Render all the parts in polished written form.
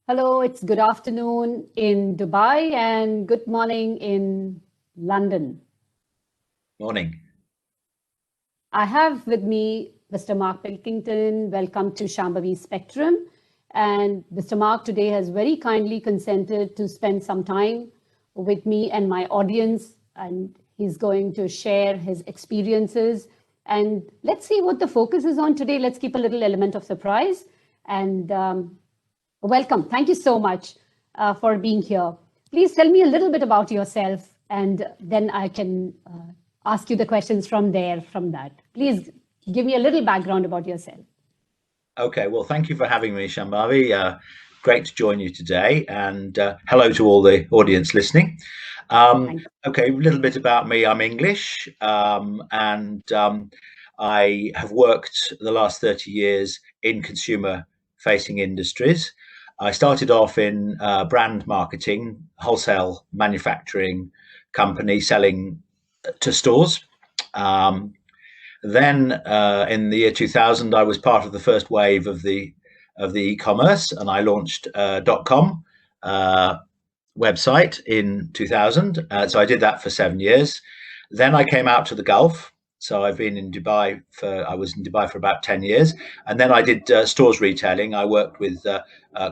Hello, it's good afternoon in Dubai and good morning in London. Morning. I have with me Mr. Mark Pilkington. Welcome to Shambhavi Spectrum. And Mr. Mark today has very kindly consented to spend some time with me and my audience, and he's going to share his experiences. And let's see what the focus is on today. Let's keep a little element of surprise. And welcome. Thank you so much for being here. Please tell me a little bit about yourself, and then I can ask you the questions from that. Please give me a little background about yourself. Okay, well, thank you for having me, Shambhavi. Great to join you today, and hello to all the audience listening. Okay, a little bit about me. I'm English, and I have worked the last 30 years in consumer-facing industries. I started off in brand marketing, wholesale manufacturing company selling to stores. Then in the year 2000, I was part of the first wave of the e-commerce, and I launched .com website in 2000. So I did that for 7 years. Then I came out to the Gulf. So I've been in Dubai I was in Dubai for about 10 years. And then I did stores retailing. I worked with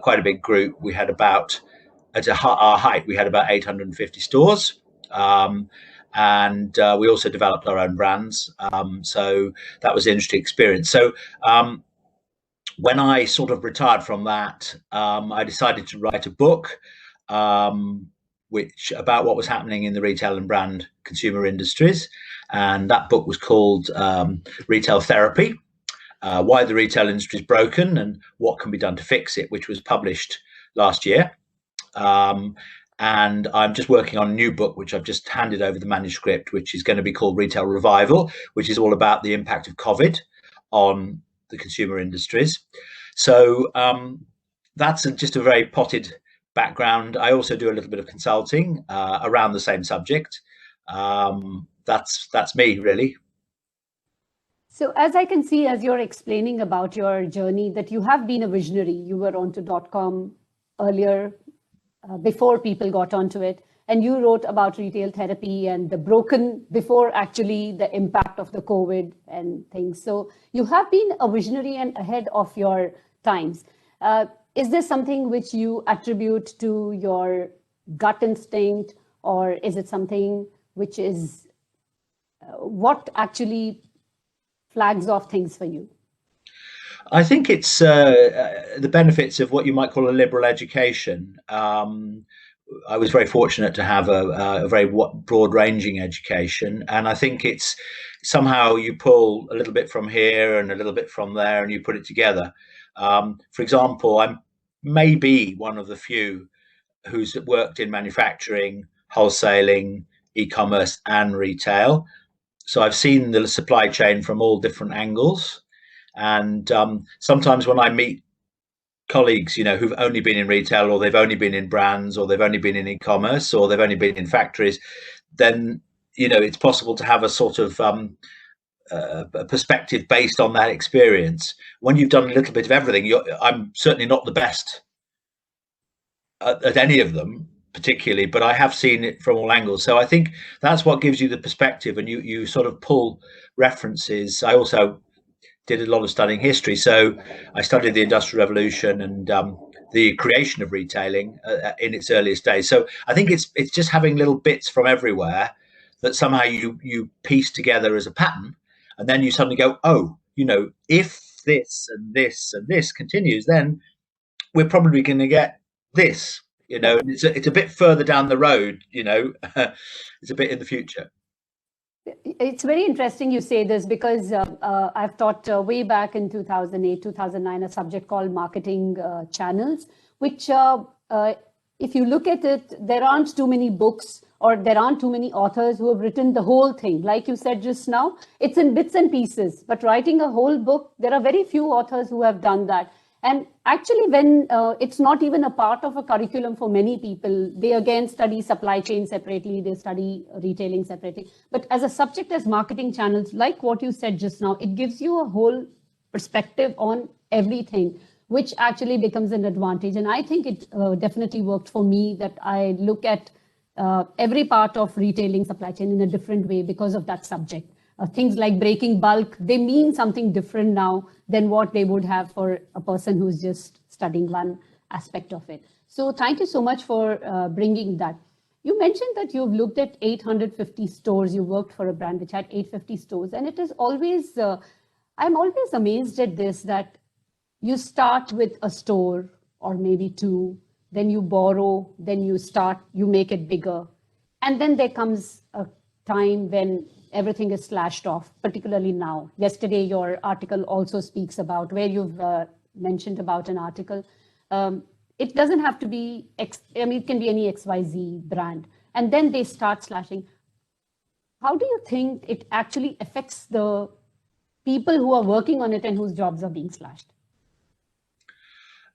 quite a big group. We had about, at our height, we had about 850 stores. And we also developed our own brands. So that was an interesting experience. So when I sort of retired from that, I decided to write a book which about what was happening in the retail and brand consumer industries. And that book was called Retail Therapy, Why the Retail Industry is Broken and What Can Be Done to Fix It, which was published last year. And I'm just working on a new book, which I've just handed over the manuscript, which is going to be called Retail Revival, which is all about the impact of COVID on the consumer industries. So that's just a very potted background. I also do a little bit of consulting around the same subject. That's me, really. So as I can see, as you're explaining about your journey, that you have been a visionary. You were onto .com earlier, before people got onto it, and you wrote about retail therapy and the broken before actually the impact of the COVID and things. So you have been a visionary and ahead of your times. Is this something which you attribute to your gut instinct, or is it something which is what actually flags off things for you? I think it's the benefits of what you might call a liberal education. I was very fortunate to have a very broad-ranging education, and I think it's somehow you pull a little bit from here and a little bit from there, and you put it together. For example, I'm maybe one of the few who's worked in manufacturing, wholesaling, e-commerce, and retail. So I've seen the supply chain from all different angles. And sometimes when I meet colleagues, who've only been in retail, or they've only been in brands, or they've only been in e-commerce, or they've only been in factories, then it's possible to have a sort of a perspective based on that experience. When you've done a little bit of everything, I'm certainly not the best at any of them particularly, but I have seen it from all angles. So I think that's what gives you the perspective, and you sort of pull references. I also did a lot of studying history, so I studied the Industrial Revolution and the creation of retailing in its earliest days. So I think it's just having little bits from everywhere that somehow you piece together as a pattern, and then you suddenly go, oh, if this and this and this continues, then we're probably going to get this. It's a bit further down the road. It's a bit in the future. It's very interesting you say this, because I've taught way back in 2008, 2009, a subject called marketing channels, which if you look at it, there aren't too many books, or there aren't too many authors who have written the whole thing. Like you said just now, it's in bits and pieces, but writing a whole book, there are very few authors who have done that. And actually, when it's not even a part of a curriculum for many people, they again study supply chain separately, they study retailing separately. But as a subject, as marketing channels, like what you said just now, it gives you a whole perspective on everything, which actually becomes an advantage. And I think it definitely worked for me, that I look at every part of retailing supply chain in a different way because of that subject. Things like breaking bulk, they mean something different now than what they would have for a person who's just studying one aspect of it. So thank you so much for bringing that. You mentioned that you've looked at 850 stores. You worked for a brand which had 850 stores. And it is always, I'm always amazed at this, that you start with a store or maybe two, then you borrow, then you make it bigger. And then there comes a time when everything is slashed off, particularly now. Yesterday, your article also speaks about, where you've mentioned about an article. It doesn't have to be, it can be any XYZ brand. And then they start slashing. How do you think it actually affects the people who are working on it and whose jobs are being slashed?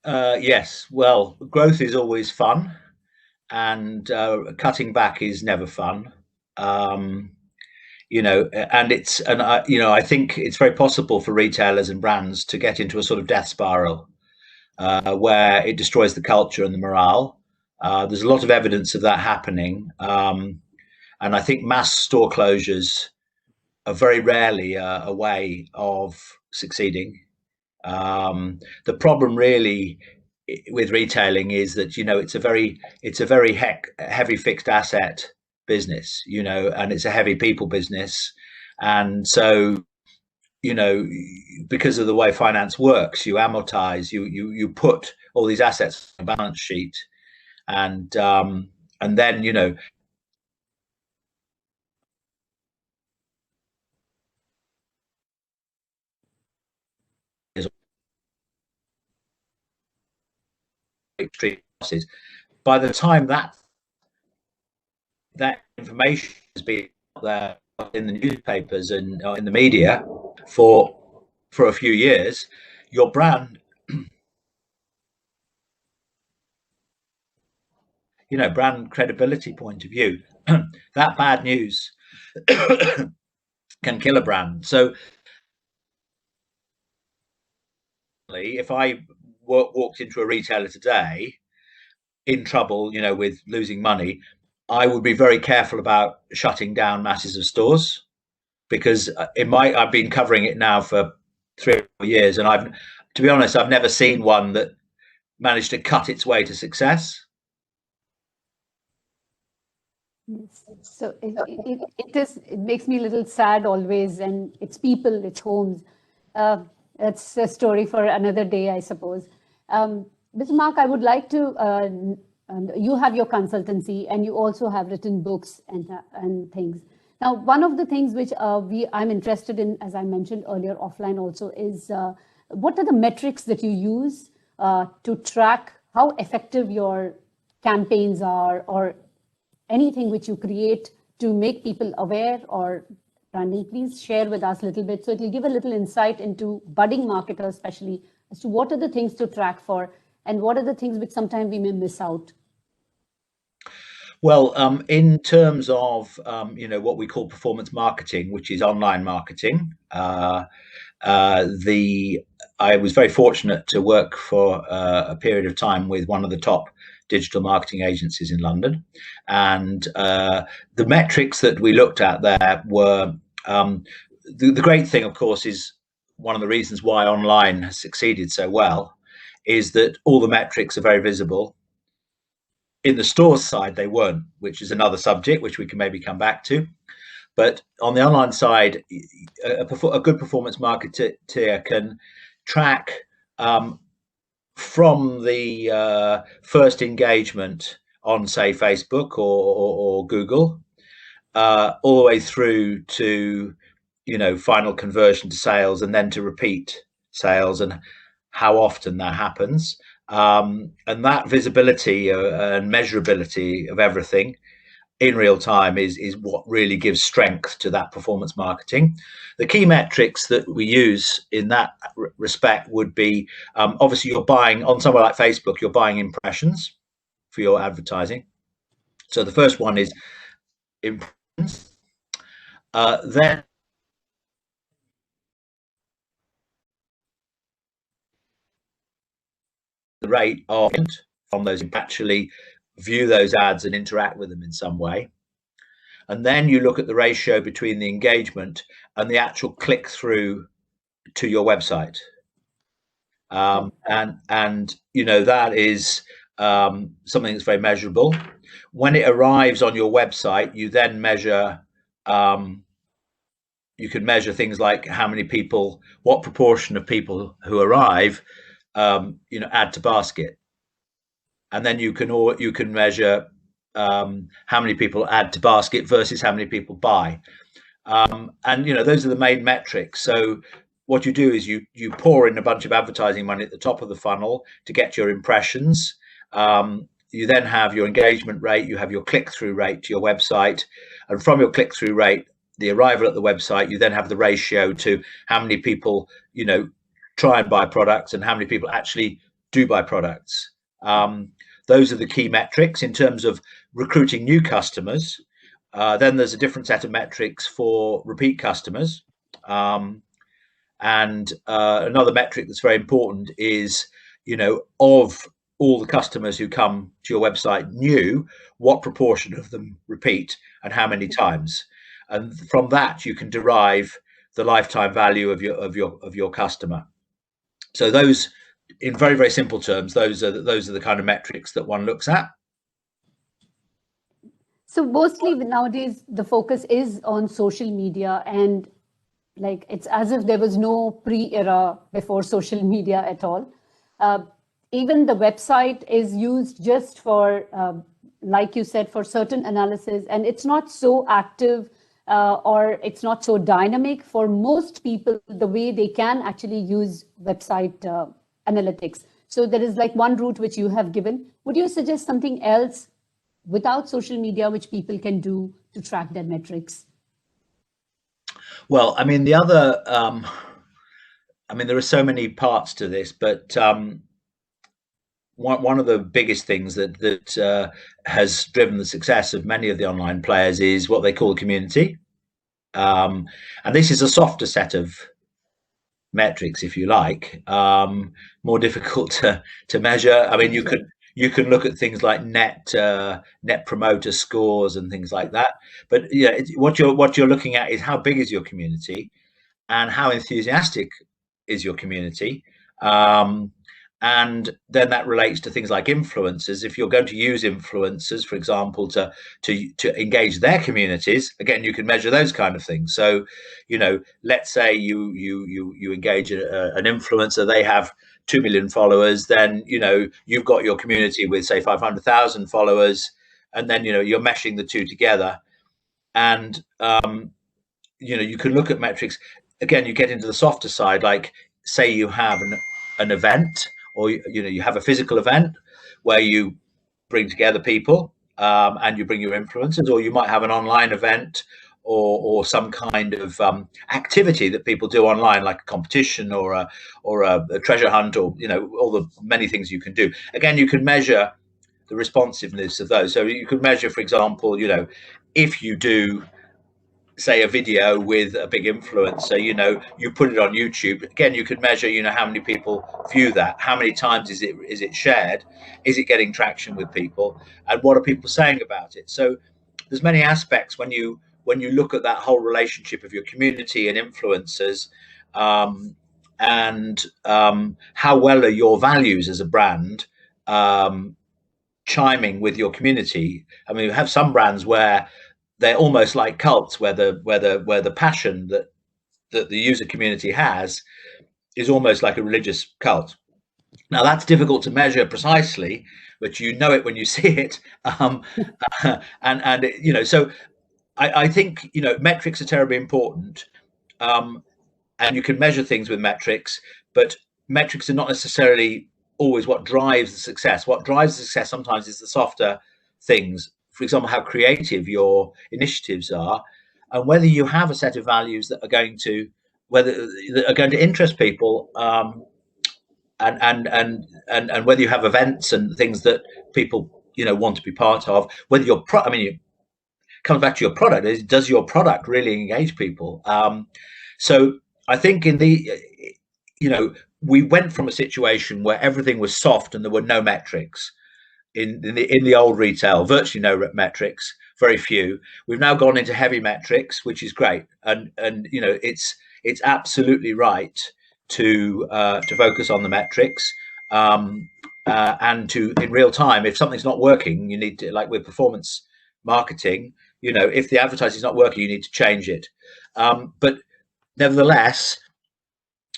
Yes, well, growth is always fun, and cutting back is never fun. Um, I think it's very possible for retailers and brands to get into a sort of death spiral where it destroys the culture and the morale. There's a lot of evidence of that happening, and I think mass store closures are very rarely a way of succeeding. The problem really with retailing is that it's a very heavy fixed asset business, and it's a heavy people business, and so because of the way finance works, you amortize, you put all these assets on a balance sheet, and then there's extreme losses. By the time that information has been out there in the newspapers and in the media for a few years, your brand brand credibility point of view, that bad news can kill a brand. So if I walked into a retailer today in trouble, with losing money, I would be very careful about shutting down masses of stores, because I've been covering it now for 3 or 4 years, and to be honest, I've never seen one that managed to cut its way to success. Yes. So it makes me a little sad always, and it's people, it's homes. That's a story for another day, I suppose. Mr. Mark, I would like to, you have your consultancy and you also have written books and things. Now, one of the things which I'm interested in, as I mentioned earlier, offline also, is what are the metrics that you use to track how effective your campaigns are, or anything which you create to make people aware or branding? Please share with us a little bit, so it will give a little insight into budding marketers, especially as to what are the things to track for and what are the things which sometimes we may miss out. Well, in terms of what we call performance marketing, which is online marketing, I was very fortunate to work for a period of time with one of the top digital marketing agencies in London, and the metrics that we looked at there were the great thing, of course, is one of the reasons why online has succeeded so well is that all the metrics are very visible. In the store side, they weren't, which is another subject which we can maybe come back to. But on the online side, a good performance marketer can track from the first engagement on, say, Facebook or Google, all the way through to final conversion to sales, and then to repeat sales, and how often that happens. And that visibility and measurability of everything in real time is what really gives strength to that performance marketing. The key metrics that we use in that respect would be obviously you're buying on somewhere like Facebook, you're buying impressions for your advertising. So the first one is impressions. Then the rate of from those who actually view those ads and interact with them in some way. And then you look at the ratio between the engagement and the actual click through to your website. And that is something that's very measurable. When it arrives on your website, you then measure you can measure things like how many people, what proportion of people who arrive add to basket. And then you can measure how many people add to basket versus how many people buy. And those are the main metrics. So what you do is you pour in a bunch of advertising money at the top of the funnel to get your impressions. You then have your engagement rate, you have your click-through rate to your website, and from your click-through rate, the arrival at the website, you then have the ratio to how many people try and buy products and how many people actually do buy products. Those are the key metrics in terms of recruiting new customers. Then there's a different set of metrics for repeat customers. And another metric that's very important is, of all the customers who come to your website new, what proportion of them repeat and how many times? And from that, you can derive the lifetime value of your customer. So those, in very, very simple terms, those are the kind of metrics that one looks at. So mostly nowadays, the focus is on social media, and like it's as if there was no pre-era before social media at all. Even the website is used just for, like you said, for certain analysis, and it's not so active or it's not so dynamic for most people the way they can actually use website analytics. So there is like one route which you have given. Would you suggest something else without social media which people can do to track their metrics? Well, I mean, there are so many parts to this, but one of the biggest things that has driven the success of many of the online players is what they call a community. And this is a softer set of metrics, if you like, more difficult to measure. I mean, you can look at things like net promoter scores and things like that. But what you're looking at is how big is your community and how enthusiastic is your community. And then that relates to things like influencers. If you're going to use influencers, for example, to engage their communities, again, you can measure those kind of things. So, let's say you engage an influencer, they have 2 million followers, then you've got your community with say 500,000 followers, and then you're meshing the two together, and you can look at metrics. Again, you get into the softer side, like say you have an event, or you have a physical event where you bring together people and you bring your influencers, or you might have an online event or some kind of activity that people do online, like a competition or a treasure hunt, or all the many things you can do. Again, you can measure the responsiveness of those. So you could measure, for example, if you do say a video with a big influencer, you put it on YouTube, again, you could measure, how many people view that, how many times is it shared, is it getting traction with people, and what are people saying about it. So there's many aspects when you look at that whole relationship of your community and influencers, and how well are your values as a brand chiming with your community. I mean, we have some brands where they're almost like cults, where the passion that the user community has is almost like a religious cult. Now that's difficult to measure precisely, but it when you see it. So I think metrics are terribly important, and you can measure things with metrics, but metrics are not necessarily always what drives the success. What drives the success sometimes is the softer things. For example, how creative your initiatives are, and whether you have a set of values that are going to interest people, and whether you have events and things that people want to be part of. Whether comes back to your product. Does your product really engage people? So I think in the we went from a situation where everything was soft and there were no metrics in the old retail, virtually no metrics, very few. We've now gone into heavy metrics, which is great, and you know it's absolutely right to focus on the metrics. And to in real time, if something's not working, you need to, like with performance marketing, you know, if the advertising is not working, you need to change it. But nevertheless,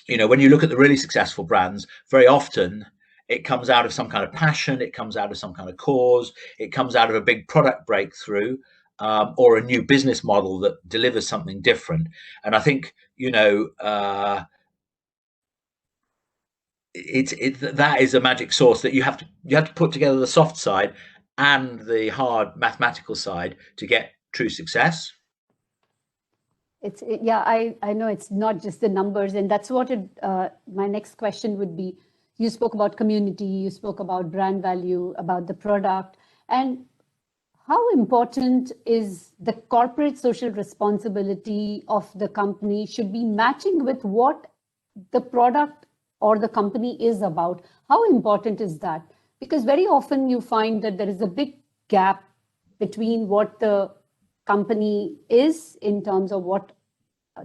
you know, when you look at the really successful brands, very often it comes out of some kind of passion, it comes out of some kind of cause, it comes out of a big product breakthrough, or a new business model that delivers something different. And I think, you know, that is a magic sauce that you have to put together the soft side and the hard mathematical side to get true success. Yeah, I know it's not just the numbers, and that's what my next question would be. You spoke about community, you spoke about brand value, about the product, and how important is the corporate social responsibility of the company should be matching with what the product or the company is about? How important is that? Because very often you find that there is a big gap between what the company is in terms of what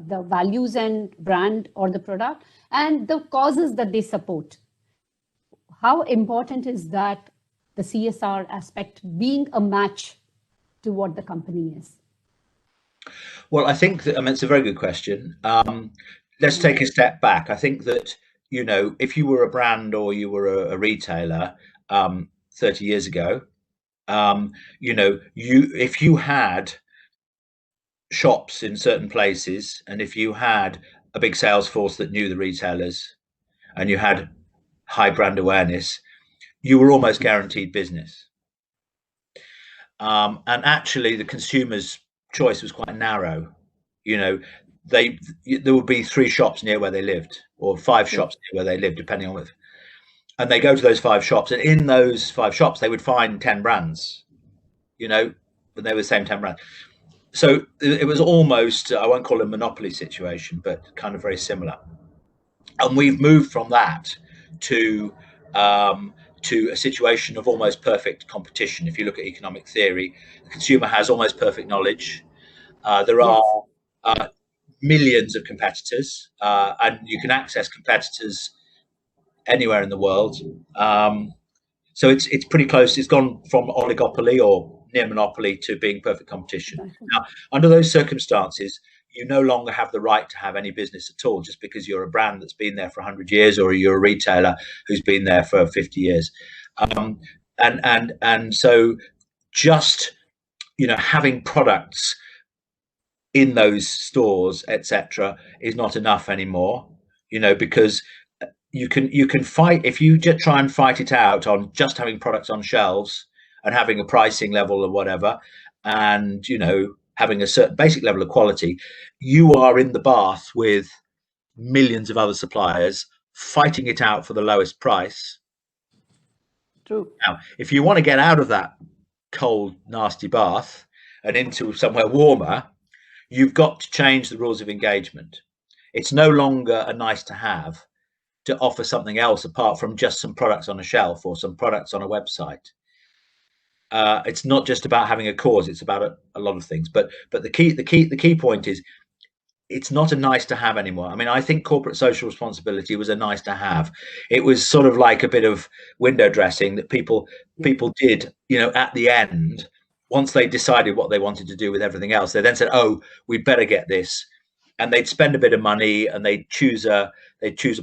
the values and brand or the product and the causes that they support. How important is that, the CSR aspect being a match to what the company is? Well, I think that, I mean, it's a very good question. Let's take a step back. I think that, you know, if you were a brand or you were a retailer 30 years ago, you know, if you had shops in certain places, and if you had a big sales force that knew the retailers, and you had high brand awareness, you were almost guaranteed business. And actually, the consumer's choice was quite narrow. You know, there would be 3 shops near where they lived, or 5 shops near where they lived, depending on what. And they go to those 5 shops, and in those 5 shops, they would find 10 brands. You know, but they were the same 10 brands. So it was almost, I won't call it a monopoly situation, but kind of very similar. And we've moved from that to a situation of almost perfect competition. If you look at economic theory, the consumer has almost perfect knowledge. There are millions of competitors, and you can access competitors anywhere in the world. So it's pretty close. It's gone from oligopoly or near monopoly to being perfect competition. Now, under those circumstances, you no longer have the right to have any business at all, just because you're a brand that's been there for 100 years, or you're a retailer who's been there for 50 years. And so just, you know, having products in those stores, etc., is not enough anymore, you know, because you can fight, if you just try and fight it out on just having products on shelves and having a pricing level or whatever, and, you know, having a certain basic level of quality, you are in the bath with millions of other suppliers fighting it out for the lowest price. True. Now, if you want to get out of that cold, nasty bath and into somewhere warmer, you've got to change the rules of engagement. It's no longer a nice to have to offer something else apart from just some products on a shelf or some products on a website. It's not just about having a cause; it's about a lot of things. But the key point is, it's not a nice to have anymore. I mean, I think corporate social responsibility was a nice to have. It was sort of like a bit of window dressing that people did, you know, at the end, once they decided what they wanted to do with everything else. They then said, "Oh, we'd better get this," and they'd spend a bit of money and they'd choose a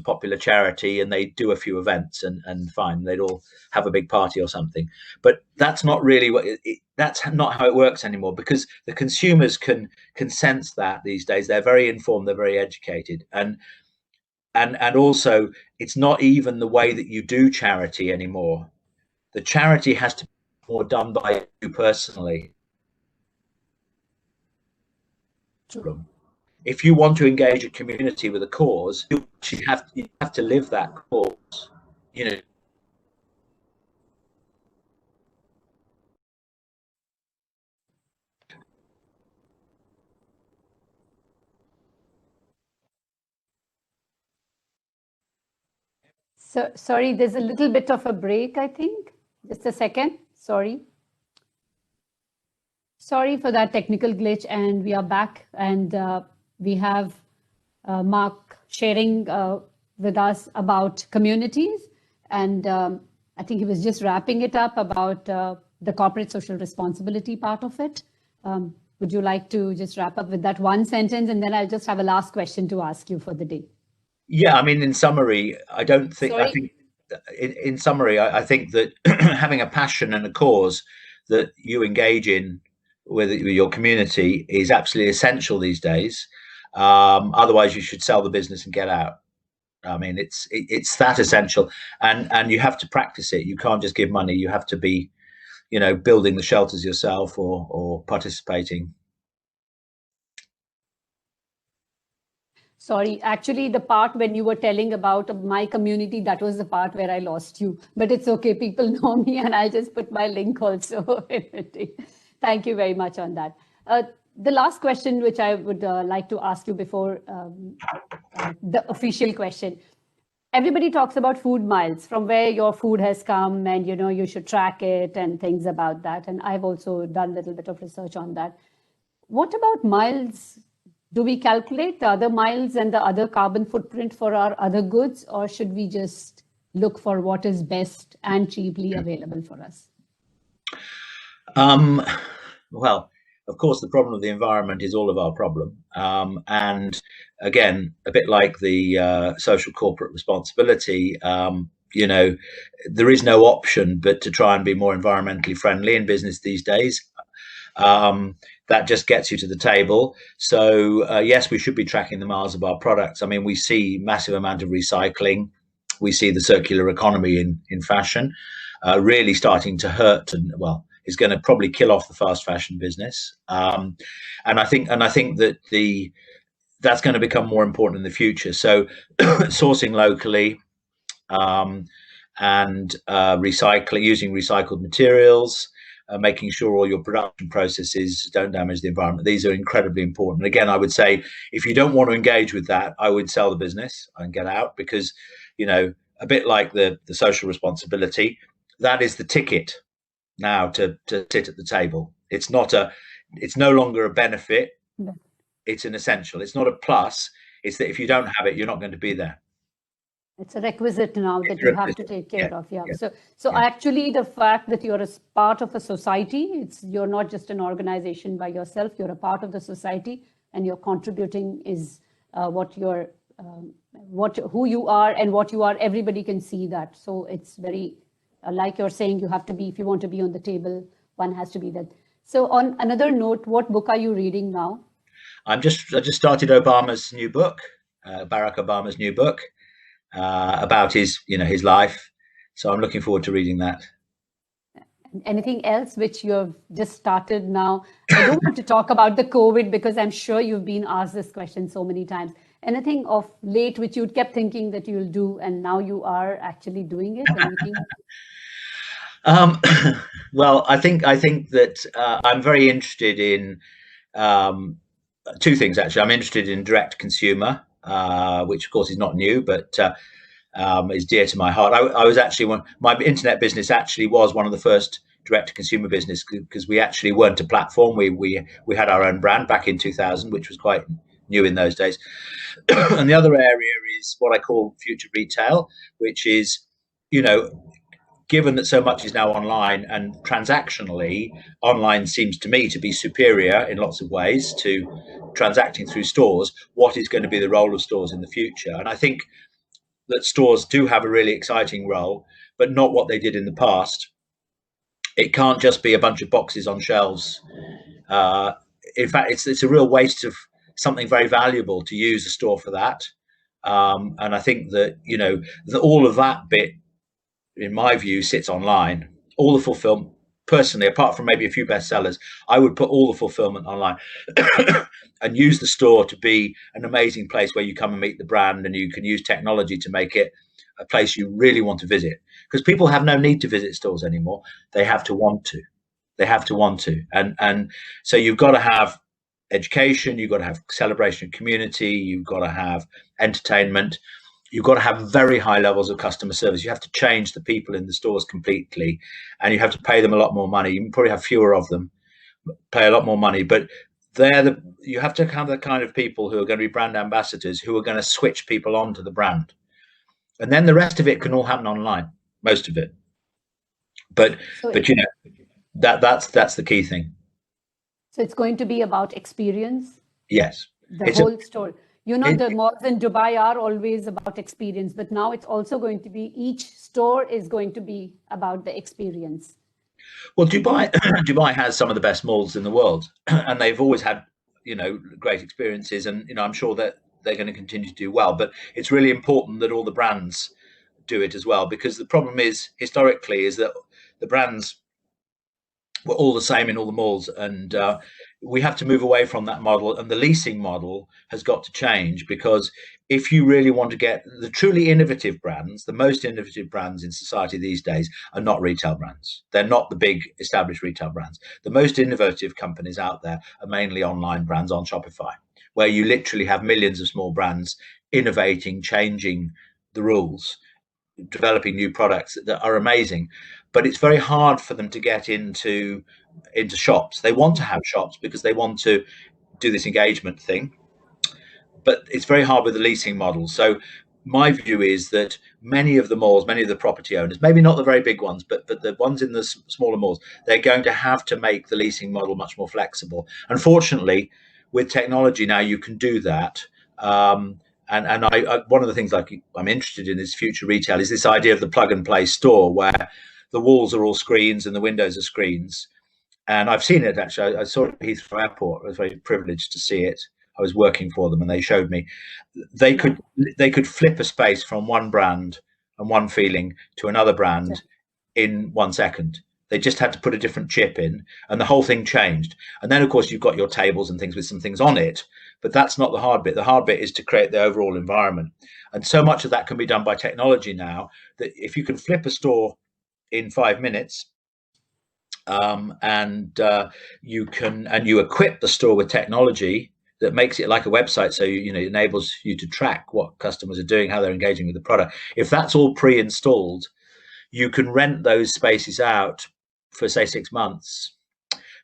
popular charity and they'd do a few events, and fine, they'd all have a big party or something. But that's not really that's not how it works anymore, because the consumers can sense that these days. They're very informed, they're very educated, and also it's not even the way that you do charity anymore. The charity has to be more done by you personally. True. If you want to engage a community with a cause, you have to live that cause. You know, So sorry, there's a little bit of a break, I think. Just a second. Sorry. Sorry for that technical glitch, and we are back, and we have Mark sharing with us about communities, and I think he was just wrapping it up about the corporate social responsibility part of it. Would you like to just wrap up with that one sentence, and then I'll just have a last question to ask you for the day? Yeah, I mean, in summary, I don't think. Sorry. I think, in summary, I think that having a passion and a cause that you engage in with your community is absolutely essential these days. Otherwise, you should sell the business and get out. I mean, it's that essential, and you have to practice it. You can't just give money. You have to be, building the shelters yourself or participating. Sorry, actually, the part when you were telling about my community, that was the part where I lost you. But it's okay, people know me, and I'll just put my link also. Thank you very much on that. The last question, which I would like to ask you before the official question. Everybody talks about food miles, from where your food has come, and you should track it and things about that. And I've also done a little bit of research on that. What about miles? Do we calculate the other miles and the other carbon footprint for our other goods, or should we just look for what is best and cheaply available for us? Well, of course, the problem of the environment is all of our problem. And again, a bit like the social corporate responsibility, there is no option but to try and be more environmentally friendly in business these days. That just gets you to the table. So yes, we should be tracking the miles of our products. I mean, we see massive amount of recycling. We see the circular economy in fashion really starting to hurt, and well, is going to probably kill off the fast fashion business. And I think that that's going to become more important in the future. So sourcing locally and recycling, using recycled materials. Making sure all your production processes don't damage the environment. These are incredibly important. Again, I would say if you don't want to engage with that, I would sell the business and get out, because, a bit like the social responsibility, that is the ticket now to sit at the table. It's no longer a benefit. Yeah. It's an essential. It's not a plus. It's that if you don't have it, you're not going to be there. It's a requisite now that you have to take care of. Yeah. Yeah. So actually, the fact that you're a part of a society, you're not just an organization by yourself. You're a part of the society, and you're contributing is who you are and what you are. Everybody can see that. So it's very, like you're saying, you have to be, if you want to be on the table, one has to be that. So on another note, what book are you reading now? I just started Obama's new book, Barack Obama's new book. About his life. So I'm looking forward to reading that. Anything else which you have just started now? I don't want to talk about the COVID, because I'm sure you've been asked this question so many times. Anything of late which you kept thinking that you'll do, and now you are actually doing it? Anything? Well, I think that I'm very interested in two things, actually. I'm interested in direct consumer, which of course is not new, but is dear to my heart. I was actually my internet business actually was one of the first direct to consumer business, because we actually weren't a platform. We had our own brand back in 2000, which was quite new in those days. And the other area is what I call future retail, which is, given that so much is now online, and transactionally, online seems to me to be superior in lots of ways to transacting through stores. What is going to be the role of stores in the future? And I think that stores do have a really exciting role, but not what they did in the past. It can't just be a bunch of boxes on shelves. In fact, it's a real waste of something very valuable to use a store for that. And I think that, all of that bit, in my view, sits online. All the fulfillment, personally, apart from maybe a few bestsellers, I would put all the fulfillment online and use the store to be an amazing place where you come and meet the brand, and you can use technology to make it a place you really want to visit. Because people have no need to visit stores anymore. They have to want to. They have to want to. And so you've got to have education, you've got to have celebration of community, you've got to have entertainment. You've got to have very high levels of customer service. You have to change the people in the stores completely, and you have to pay them a lot more money. You can probably have fewer of them, pay a lot more money, but you have to have the kind of people who are going to be brand ambassadors, who are going to switch people onto the brand, and then the rest of it can all happen online, most of it. But that's the key thing. So it's going to be about experience. Yes, the whole store. The malls in Dubai are always about experience, but now it's also going to be, each store is going to be about the experience. Well, Dubai has some of the best malls in the world, and they've always had, great experiences, and I'm sure that they're going to continue to do well. But it's really important that all the brands do it as well, because the problem is historically is that the brands were all the same in all the malls, and we have to move away from that model, and the leasing model has got to change, because if you really want to get the truly innovative brands, the most innovative brands in society these days are not retail brands. They're not the big established retail brands. The most innovative companies out there are mainly online brands on Shopify, where you literally have millions of small brands innovating, changing the rules, developing new products that are amazing. But it's very hard for them to get into shops. They want to have shops because they want to do this engagement thing, but it's very hard with the leasing model. So my view is that many of the malls, many of the property owners, maybe not the very big ones, but the ones in the smaller malls, they're going to have to make the leasing model much more flexible. Unfortunately, with technology now, you can do that. And I one of the things I'm interested in is future retail, is this idea of the plug and play store, where the walls are all screens and the windows are screens. And I've seen it, actually. I saw it at Heathrow Airport. I was very privileged to see it. I was working for them, and they showed me they could flip a space from one brand and one feeling to another brand in 1 second. They just had to put a different chip in, and the whole thing changed. And then, of course, you've got your tables and things with some things on it, but that's not the hard bit. The hard bit is to create the overall environment. And so much of that can be done by technology now, that if you can flip a store in 5 minutes, and you equip the store with technology that makes it like a website, so it enables you to track what customers are doing, how they're engaging with the product. If that's all pre-installed, you can rent those spaces out for, say, 6 months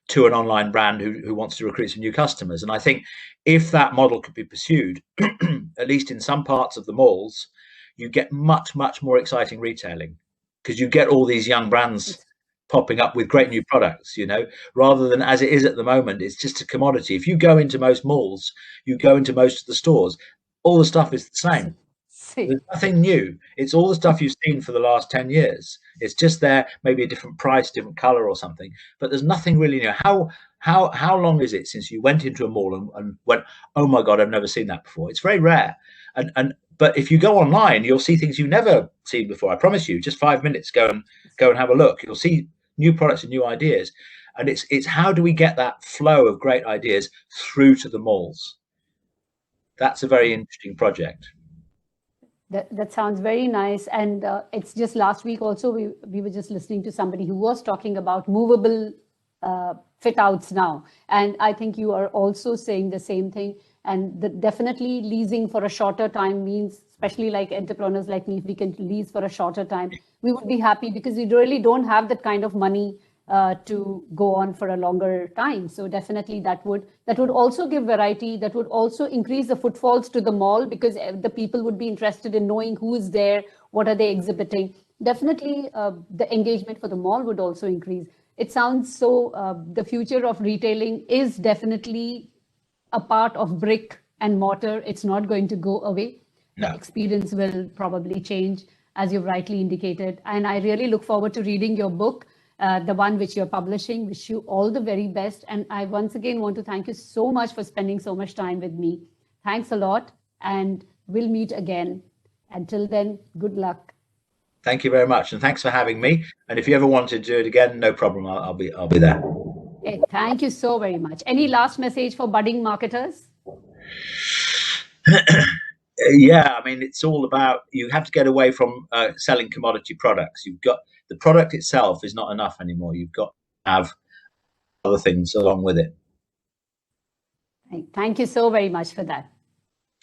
to an online brand who wants to recruit some new customers. And I think if that model could be pursued, at least in some parts of the malls, you get much, much more exciting retailing, because you get all these young brands popping up with great new products, rather than, as it is at the moment, it's just a commodity. If you go into most malls, you go into most of the stores, all the stuff is the same. There's nothing new. It's all the stuff you've seen for the last 10 years. It's just there, maybe a different price, different color or something, but there's nothing really new. How long is it since you went into a mall and went, oh my God, I've never seen that before? It's very rare. But if you go online, you'll see things you've never seen before. I promise you, just 5 minutes, go and have a look. You'll see new products and new ideas. And it's how do we get that flow of great ideas through to the malls? That's a very interesting project. That sounds very nice. And it's just last week also, we were just listening to somebody who was talking about movable fit outs now. And I think you are also saying the same thing. And definitely leasing for a shorter time means, especially like entrepreneurs like me, if we can lease for a shorter time, we would be happy, because we really don't have that kind of money to go on for a longer time. So definitely that would also give variety. That would also increase the footfalls to the mall, because the people would be interested in knowing who is there, what are they exhibiting. Definitely the engagement for the mall would also increase. It sounds so, the future of retailing is definitely a part of brick and mortar. It's not going to go away. No. The experience will probably change, as you've rightly indicated. And I really look forward to reading your book, the one which you're publishing. Wish you all the very best. And I once again want to thank you so much for spending so much time with me. Thanks a lot, and we'll meet again. Until then, good luck. Thank you very much, and thanks for having me. And if you ever want to do it again, no problem. I'll be there. Okay, thank you so very much. Any last message for budding marketers? Yeah, I mean, it's all about, you have to get away from selling commodity products. You've got, the product itself is not enough anymore. You've got to have other things along with it. Thank you so very much for that.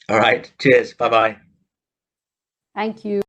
All right. Cheers. Bye-bye. Thank you.